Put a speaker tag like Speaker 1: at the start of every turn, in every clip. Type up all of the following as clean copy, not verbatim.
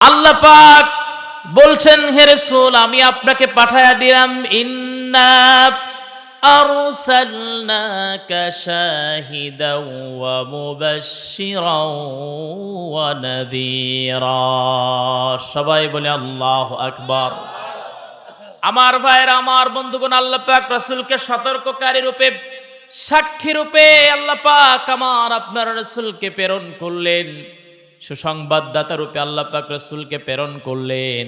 Speaker 1: আল্লাহ পাক বলছেন, হে রাসূল আমি আপনাকে পাঠায়া দিলাম, ইন্না আরসালনাকা শাহিদাও ওয়া মুবাশশিরাও ওয়া নাযীরা। সবাই বলে আল্লাহু আকবার। আমার ভাইরা, আমার বন্ধুগণ, আল্লাহ পাক রাসূলকে সতর্ককারী রূপে, সাক্ষী রূপে আল্লাহ পাক আমার আপনার রাসূলকে প্রেরণ করলেন। সুসংবাদদাতা রূপে আল্লাহ পাক রাসূলকে প্রেরণ করলেন।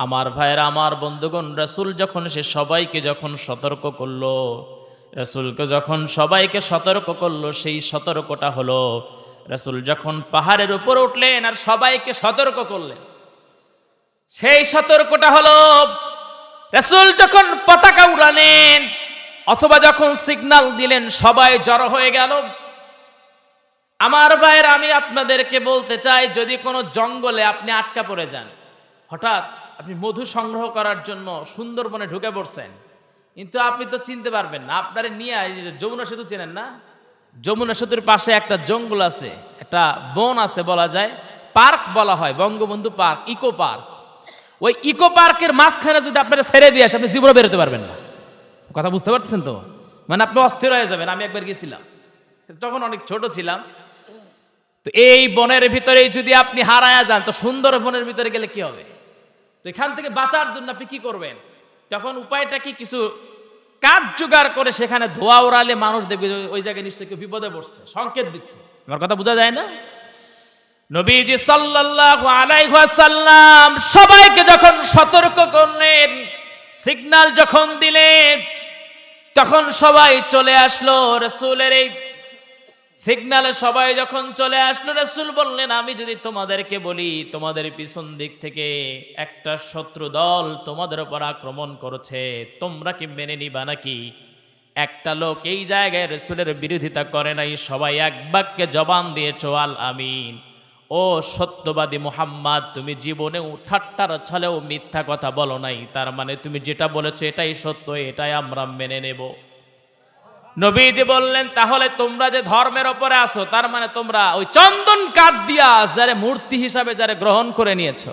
Speaker 1: আমার ভাইরা, আমার বন্ধুগণ, রাসূল যখন সবাইকে যখন সতর্ক করলো, রাসূলকে যখন সবাইকে সতর্ক করলো, সেই সতর্কটা হলো রাসূল যখন পাহাড়ের উপর উঠলেন আর সবাইকে সতর্ক করলেন, সেই সতর্কটা হলো রাসূল যখন পতাকা উড়ালেন অথবা যখন সিগন্যাল দিলেন, সবাই জড়ো হয়ে গেল। আমার ভাইয়ের, আমি আপনাদেরকে বলতে চাই, যদি কোনো জঙ্গলে আপনি আটকা পড়ে যান, হঠাৎ আপনি মধু সংগ্রহ করার জন্য সুন্দরবনে ঢুকে পড়ছেন, কিন্তু আপনি তো চিনতে পারবেন না, আপনারে নিয়ে যমুনা সেতু চেনেন না, যমুনা সেতুর পাশে একটা জঙ্গল আছে, একটা বন আছে, বলা যায় পার্ক বলা হয়, বঙ্গবন্ধু পার্ক, ইকো পার্ক। ওই ইকো পার্কের মাঝখানে যদি আপনারা ছেড়ে দিয়ে আসে, আপনি জীবনে বেরোতে পারবেন না। কথা বুঝতে পারতেছেন তো? মানে আপনি অস্থির হয়ে যাবেন। আমি একবার গেছিলাম, তখন অনেক ছোট ছিলাম। তো এই বনের ভিতরে যদি আপনি হারায়া যান, তো সুন্দর বনের ভিতরে গেলে কি হবে? তো এখান থেকে বাঁচার জন্য আপনি কি করবেন? তখন উপায়টা কি? কিছু কাঠ জোগাড় করে সেখানে ধোয়া ওড়ালে মানুষ দেখবে ওই জায়গায় নিশ্চয়ই কেউ বিপদে পড়ছে, সংকেত দিচ্ছে। আমার কথা বোঝা যায় না? নবীজি সাল্লাল্লাহু আলাইহি ওয়াসাল্লাম সবাইকে যখন সতর্ক করলেন, সিগন্যাল যখন দিলেন, তখন সবাই চলে আসলো রাসূলের এই সিগন্যালে। সবাই যখন চলে আসলো, রাসূল বললেন, আমি যদি তোমাদেরকে বলি তোমাদের পিছন দিক থেকে একটা শত্রু দল তোমাদের উপর আক্রমণ করেছে, তোমরা কি মেনে নিবা নাকি? একটা লোক এই জায়গায় রাসূলের বিরোধিতা করে নাই, সবাই এক বাক্যে জবান দিয়েছো আল আমিন। ও সত্যবাদী মুহাম্মদ, তুমি জীবনেও ঠাট্টার ছলেও মিথ্যা কথা বলো নাই, তার মানে তুমি যেটা বলেছো এটাই সত্য, এটাই আমরা মেনে নেব। নবীজি বললেন, তাহলে তোমরা যে ধর্মের ওপরে আসো, তার মানে তোমরা ওই চন্দন কাঠ দিয়া যারে মূর্তি হিসাবে যারে গ্রহণ করে নিয়েছো,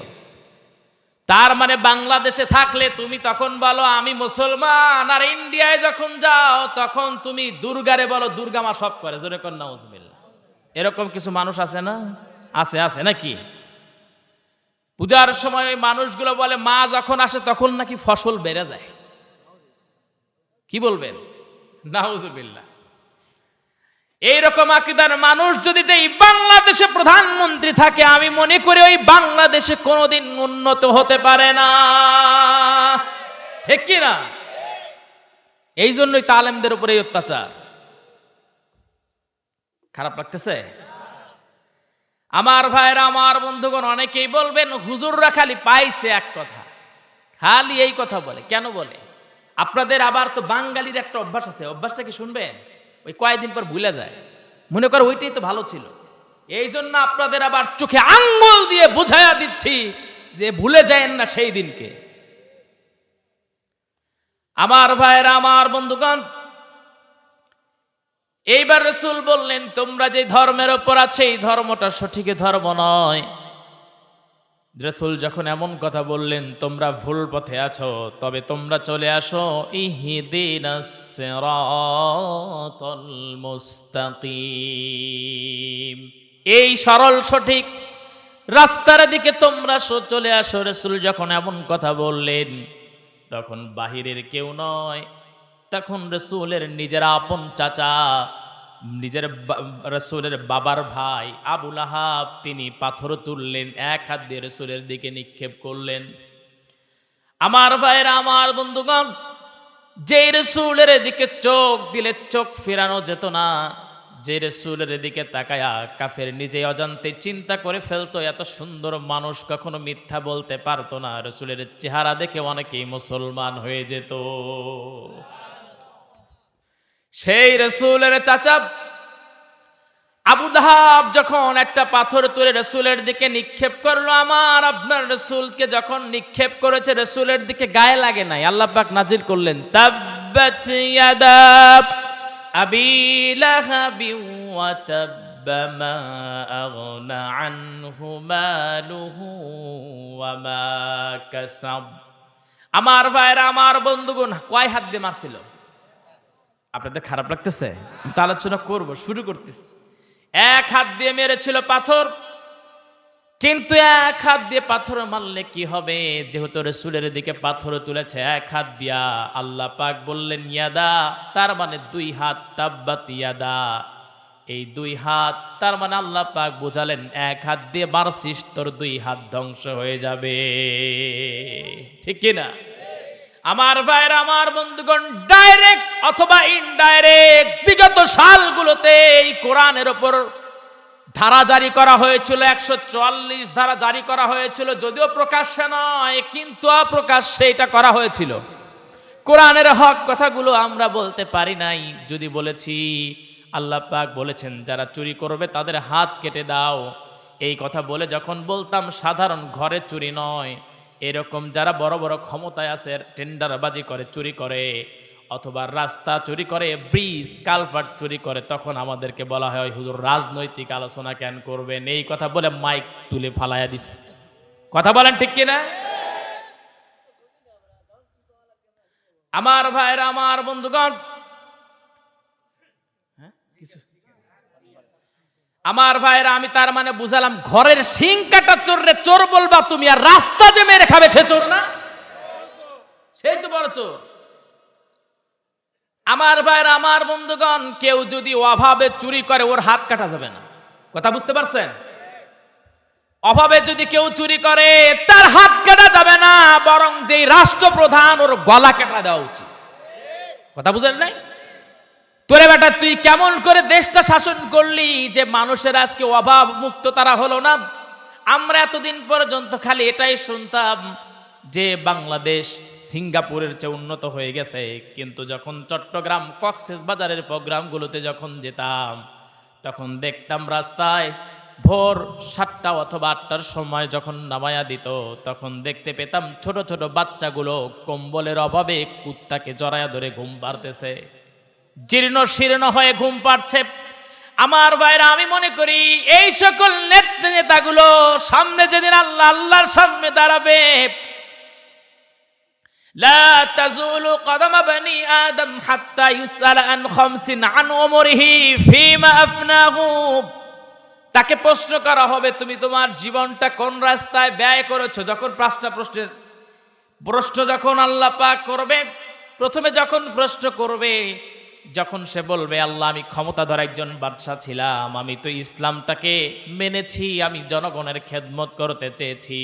Speaker 1: তার মানে বাংলাদেশে থাকলে তুমি তখন বলো আমি মুসলমান, আর ইন্ডিয়ায় যখন যাও তখন তুমি দুর্গারে বলো দুর্গা মা সব করে, জোরে কর নাউজুবিল্লাহ। এরকম কিছু মানুষ আছে না? আছে নাকি? পূজার সময় ওই মানুষগুলো বলে মা যখন আসে তখন নাকি ফসল বেড়ে যায়। কি বলবেন? নাউজুবিল্লাহ। এইরকম আকীদার মানুষ যদি যেই বাংলাদেশে প্রধানমন্ত্রী থাকে, আমি মনে করি ওই বাংলাদেশে কোনোদিন উন্নত হতে পারে না। ঠিক কি না? এই জন্যই তালেমদের উপরে এই অত্যাচার। খারাপ লাগতেছে? আমার ভাইরা, আমার বন্ধুগণ, অনেকেই বলবেন হুজুররা খালি পাইছে এক কথা, খালি এই কথা বলে। কেন বলে? আপনাদের আবার তো বাঙালির একটা অভ্যাস আছে, অভ্যাসটা কি শুনবেন? ওই কয়েকদিন পর ভুলে যায়, মনে করে ওইটাই তো ভালো ছিল। এই জন্য আপনাদের আবার চোখে আঙ্গুল দিয়ে বুঝাইয়া দিচ্ছি যে ভুলে যায়েন না সেই দিনকে। আমার ভাইরা, আমার বন্ধুগণ, এইবার রাসূল বললেন, তোমরা যে ধর্মের ওপর আছে এই ধর্মটা সঠিক ধর্ম নয়। রাসূল যখন এমন কথা বললেন, তোমরা ভুল পথে আছো, তবে তোমরা চলে আসো ইহদিনাস সিরাতাল মুস্তাকিম, এই সরল সঠিক রাস্তার দিকে তোমরা চলে আসো। রাসূল যখন এমন কথা বললেন, তখন বাহিরের কেউ নয়, তখন রাসূলের নিজের আপন চাচা, নিজের রাসূলের বাবার ভাই আবু লাহাব, তিনি পাথর তুললেন, এক হাত দিয়ে রাসূলের দিকে নিক্ষেপ করলেন। আমার ভাইরা, আমার বন্ধুগণ, যে রাসূলের দিকে চোখ দিলে চোখ ফেরানো যেত না, যে রাসূলের দিকে তাকায়া কাফের নিজে অজান্তে চিন্তা করে ফেলতো এত সুন্দর মানুষ কখনো মিথ্যা বলতে পারতো না, রাসূলের চেহারা দেখে অনেকেই মুসলমান হয়ে যেত। সেই রাসূলের চাচা আবু লাহাব যখন একটা পাথর তুলে রাসূলের দিকে নিক্ষেপ করলো, আমার আপনার রাসূলকে যখন নিক্ষেপ করেছে, রাসূলের দিকে গায়ে লাগে নাই। আল্লাহ পাক নাজিল করলেন, তাব্বাত ইয়াদা আবি লাহাবি ওয়া তাব, মা আগনা আনহু মালুহু ওয়া মা কাসাব। আমার ভাইরা, আমার বন্ধুগণ, কয় হাত দিয়ে মারছিল? আপনাদের খারাপ লাগতেছে? আমি তো আলোচনা করবো, শুরু করতেছি। এক হাত দিয়ে মেরেছিল পাথর। কিন্তু এক হাত দিয়ে পাথর মারলে কি হবে? যেহেতু রাসূলের দিকে পাথর তুলেছে এক হাত দিয়া, আল্লাহ পাক বললেন ইয়াদা, তার মানে দুই হাত, তাব্বাত ইয়াদা, এই দুই হাত, তার মানে আল্লাহ পাক বোঝালেন এক হাত দিয়ে মারছিস, তোর দুই হাত ধ্বংস হয়ে যাবে। ঠিক কিনা? আমার ভাইরা, আমার বন্ধুগণ, ডাইরেক্ট অথবা ইনডাইরেক্ট বিগত সালগুলোতে এই কোরআনের ওপর ধারা জারি করা হয়েছিল, 144 ধারা জারি করা হয়েছিল, যদিও প্রকাশ্যে নয় কিন্তু অপ্রকাশ্যে এটা করা হয়েছিল। কোরআনের হক কথাগুলো আমরা বলতে পারি নাই। যদি বলেছি, আল্লাহ পাক বলেছেন যারা চুরি করবে তাদের হাত কেটে দাও। এই কথা বলে যখন বলতাম সাধারণ ঘরে চুরি নয়, এরকম যারা বড় বড় ক্ষমতায় আছে, টেন্ডারবাজি করে, চুরি করে, অথবা রাস্তা চুরি করে, ব্রিজ কালভার্ট চুরি করে, তখন আমাদেরকে বলা হয় হুজুর রাজনৈতিক আলোচনা কেন করবেন? এই কথা বলে মাইক তুলে ফালাইয়া দিস। কথা বলেন ঠিক কিনা? আমার ভাইরা, আমার বন্ধুগণ, আমার ভাইরা, আমি তার মানে বুঝালাম ঘরের শিং কাটা চোররে চোর বলবা তুমি, আর রাস্তা যে মেরে খাবে সে চোর না? সেই তো বড় চোর। আমার ভাইরা, আমার বন্ধুগণ, কেউ যদি অভাবে চুরি করে ওর হাত কাটা যাবে না। কথা বুঝতে পারছেন? অভাবে যদি কেউ চুরি করে তার হাত কাটা যাবে না, বরং যেই রাষ্ট্রপ্রধান ওর গলা কেটে দেওয়া উচিত। কথা বুঝেন নাই? তোরে বেটা, তুই কেমন করে দেশটা শাসন করলি যে মানুষের আজকে অভাব মুক্ত তারা হলো না? আমরা এতদিন পর্যন্ত খালি এটাই শুনতাম যে বাংলাদেশ সিঙ্গাপুরের চেয়ে উন্নত হয়ে গেছে, কিন্তু যখন চট্টগ্রাম কক্সবাজারের প্রোগ্রামগুলোতে যখন যেতাম তখন দেখতাম রাস্তায় ভোর 7টা অথবা 8টার সময় যখন নামায়া দিত, তখন দেখতে পেতাম ছোট ছোট বাচ্চাগুলো কম্বলের অভাবে কুত্তাকে জড়ায়া ধরে ঘুম পাড়তেছে, জীর্ণ শীর্ণ হয়ে ঘুম পাড়ছে। আমার ভাইরা, আমি মনে করি এই সকল নেতাগুলো সামনে যেদিন আল্লাহর সামনে দাঁড়াবে, লা তাজুলু কদম বনি আদম হাত্তা ইউসাল আন খামসিন আন উমরিহি ফিমা আফনাহু, তাকে প্রশ্ন করা হবে তুমি তোমার জীবনটা কোন রাস্তায় ব্যয় করেছো। যখন প্রশ্ন যখন আল্লাহ পাক করবে, প্রথমে যখন প্রশ্ন করবে, যখন সে বলবে আল্লাহ আমি ক্ষমতাধর একজন বাদশা ছিলাম, আমি তো ইসলামটাকে মেনেছি, আমি জনগণের খেদমত করতে চেয়েছি,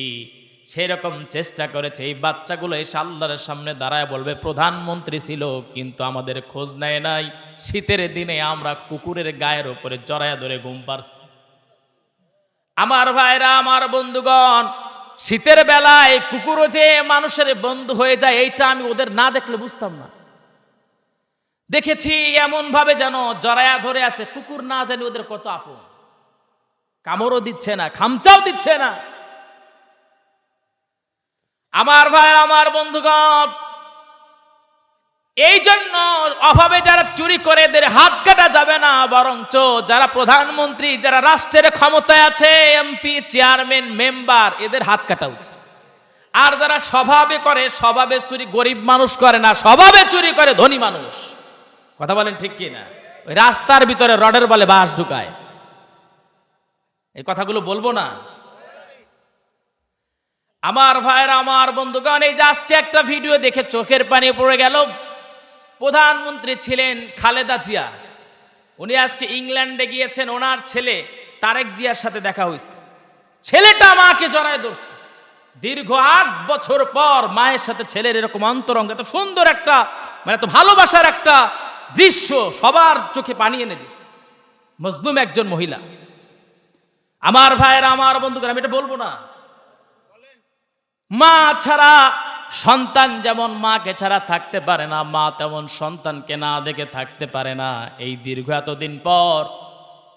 Speaker 1: সেই রকম চেষ্টা করেছে, এই বাচ্চাগুলো এসে আল্লাহর সামনে দাঁড়ায় বলবে প্রধানমন্ত্রী ছিল কিন্তু আমাদের খোঁজ নেয় নাই, শীতের দিনে আমরা কুকুরের গায়ের উপরে জড়ায়া ধরে ঘুম পাড়ছি। আমার ভাইরা, আমার বন্ধুগণ, শীতের বেলায় কুকুরও যে মানুষের বন্ধু হয়ে যায় এইটা আমি ওদের না দেখলে বুঝতাম না। দেখেছি এমন ভাবে যেন জড়ায়া ধরে আছে, কুকুর না জানি ওদের কত আপন, কামড়ও দিচ্ছে না, খামচাও দিচ্ছে না। আমার ভাই, আমার বন্ধুগণ, এই জন্য অভাবে যারা চুরি করে এদের হাত কাটা যাবে না, বরঞ্চ যারা প্রধানমন্ত্রী, যারা রাষ্ট্রের ক্ষমতায় আছে, এমপি, চেয়ারম্যান, মেম্বার, এদের হাত কাটা উচিত। আর যারা স্বভাবে করে, স্বভাবে চুরি গরিব মানুষ করে না, স্বভাবে চুরি করে ধনী মানুষ। কথা বলেন ঠিক কি না? ওই রাস্তার ভিতরে রডের বলে বাঁশ ঢুকায়, এই কথাগুলো বলবো না? আমার ভাইরা, আমার বন্ধুগণ, এই যে আজকে একটা ভিডিও দেখে চোখের পানি পড়ে গেল। প্রধানমন্ত্রী ছিলেন খালেদা জিয়া, উনি আজকে ইংল্যান্ডে গিয়েছেন, ওনার ছেলে তারেক জিয়ার সাথে দেখা হয়েছে। ছেলেটা মাকে জড়ায় ধরছে, দীর্ঘ 8 বছর পর মায়ের সাথে ছেলের এরকম অন্তরঙ্গ, এত সুন্দর একটা, মানে এত ভালোবাসার একটা দৃশ্য সবার চোখে পানি এনে দিছে। মজলুম একজন মহিলা। আমার ভাইরা, আমার বন্ধুগণ, আমি এটা বলবো না? মা ছাড়া সন্তান যেমন মাকে ছাড়া থাকতে পারে না, মা তেমন সন্তানকে না দেখে থাকতে পারে না। এই দীর্ঘ এতদিন পর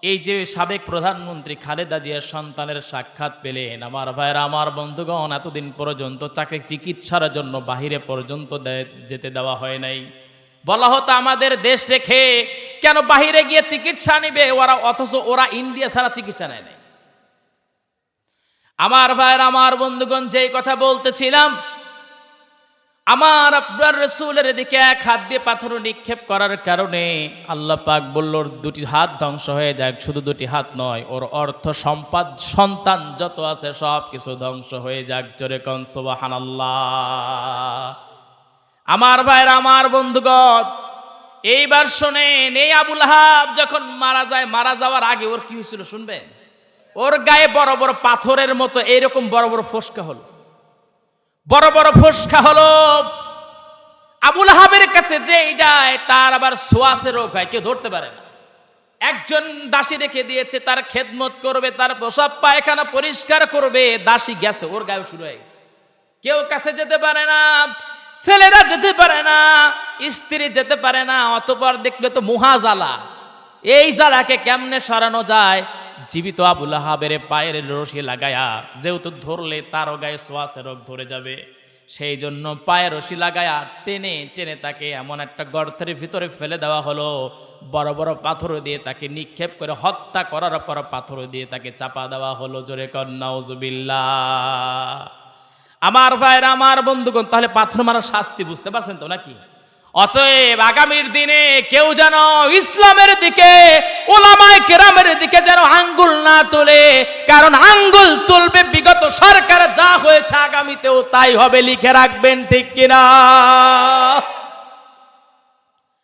Speaker 1: এই যে সাবেক প্রধানমন্ত্রী খালেদা জিয়ার সন্তানের সাক্ষাৎ পেলেন। আমার ভাইরা, আমার বন্ধুগণ, এতদিন পর্যন্ত তাকে চিকিৎসার জন্য বাহিরে পর্যন্ত যেতে দেওয়া হয় নাই। বলা হতো আমাদের দেশ রেখে কেন বাহিরে গিয়ে চিকিৎসা নিবে ওরা, অথচ ওরা ইন্ডিয়া ছাড়া চিকিৎসা নেয় নাই। আমার ভাইয়ের, আমার বন্ধুগণ, যেই কথা বলতেছিলাম, আমার আপনার রাসূলের দিকে এক হাত দিয়ে পাথর নিক্ষেপ করার কারণে আল্লাহ পাক বলল দুটি হাত ধ্বংস হয়ে যাক। শুধু দুটি হাত নয়, ওর অর্থ সম্পদ সন্তান যত আছে সব কিছু ধ্বংস হয়ে যাক। জোরে কোন সুবহানাল্লাহ। আমার ভাইয়ের, আমার বন্ধুগণ, এইবার শোনেন, এই আবু লাহাব যখন মারা যায়, মারা যাওয়ার আগে ওর কি হয়েছিল শুনবেন? ওর গায়ে বড় বড় পাথরের মতো এইরকম বড় বড় ফোসকা হলো, বড় বড় ফোসকা হলো। আবু লাহাবের কাছে যেই যায় তার আবার সোয়াসে রোগ হয়, কেউ ধরতে পারে না। একজন দাসী রেখে দিয়েছে, তার খেদমত করবে, তার প্রসাব পায়খানা পরিষ্কার করবে, দাসী গেছে, ওর গায়ে শুরু হয়ে গেছে। কেউ কাছে যেতে পারে না, ছেলেরা যেতে পারে না, স্ত্রী যেতে পারে না। অতঃপর দেখলে তো মহা জ্বালা। এই জ্বালাকে কেমনে সরানো যায়? জীবিত আবু লাহাবের পায়ের রশি লাগায়া, যেহেতু ধরলে তারও গায়ে সোয়াসে রোগ ধরে যাবে, সেই জন্য পায়ের রশি লাগায়া টেনে টেনে তাকে এমন একটা গর্তের ভিতরে ফেলে দেওয়া হলো। বড় বড় পাথর দিয়ে তাকে নিক্ষেপ করে হত্যা করার পর পাথর দিয়ে তাকে চাপা দেওয়া হলো। জোরে কর নাউজুবিল্লাহ। আমার ভাইরা, আমার বন্ধুগণ, তাহলে পাথর মারার শাস্তি বুঝতে পারছেন তো নাকি? অতএব আগামীর দিনে কেউ যেন ইসলামের দিকে, উলামায়ে কেরামের দিকে যেন আঙ্গুল না তোলে, কারণ আঙ্গুল তুলবে বিগত সরকার যা হয়েছে আগামীতেও তাই হবে, লিখে রাখবেন, ঠিক কিনা?